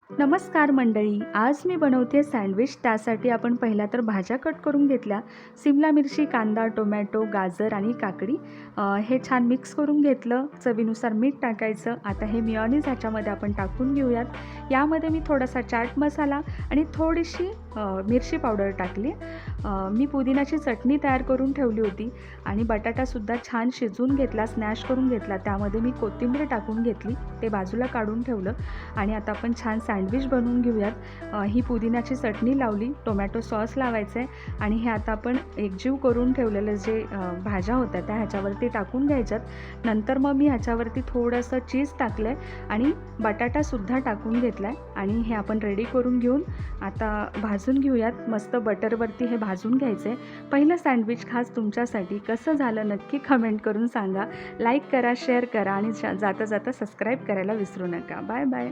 नमस्कार मंडळी, आज मी बनवते सँडविच. त्यासाठी आपण पहिल्या तर भाज्या कट करून घेतल्या. सिमला मिरची, कांदा, टोमॅटो, गाजर आणि काकडी हे छान मिक्स करून घेतलं. चवीनुसार मीठ टाकायचं. आता हे मेयोनीज ह्याच्यामध्ये आपण टाकून घेऊयात. यामध्ये मी थोडासा चाट मसाला आणि थोडीशी मिरची पावडर टाकली. मी पुदिन्याची चटणी तयार करून ठेवली होती आणि बटाटासुद्धा छान शिजवून घेतला, स्मॅश करून घेतला. त्यामध्ये मी कोथिंबीर टाकून घेतली, ते बाजूला काढून ठेवलं. आणि आता आपण छान सँडविच बनवून घेऊयात. ही पुदिन्याची चटणी लावली, टोमॅटो सॉस लावायचं आहे आणि हे आता आपण एकजीव करून ठेवलेलं जे भाज्या होत्या त्या ह्याच्यावरती टाकून घ्यायच्यात. नंतर मग मी ह्याच्यावरती थोडंसं चीज टाकलं आहे आणि बटाटासुद्धा टाकून घेतला आहे आणि हे आपण रेडी करून घेऊन आता भाजून घेऊयात. मस्त बटरवरती हे भाजून घ्यायचं आहे. पहिलं सँडविच खास तुमच्यासाठी कसं झालं नक्की कमेंट करून सांगा. लाईक करा, शेअर करा आणि जाता जाता सबस्क्राईब करायला विसरू नका. Bye bye.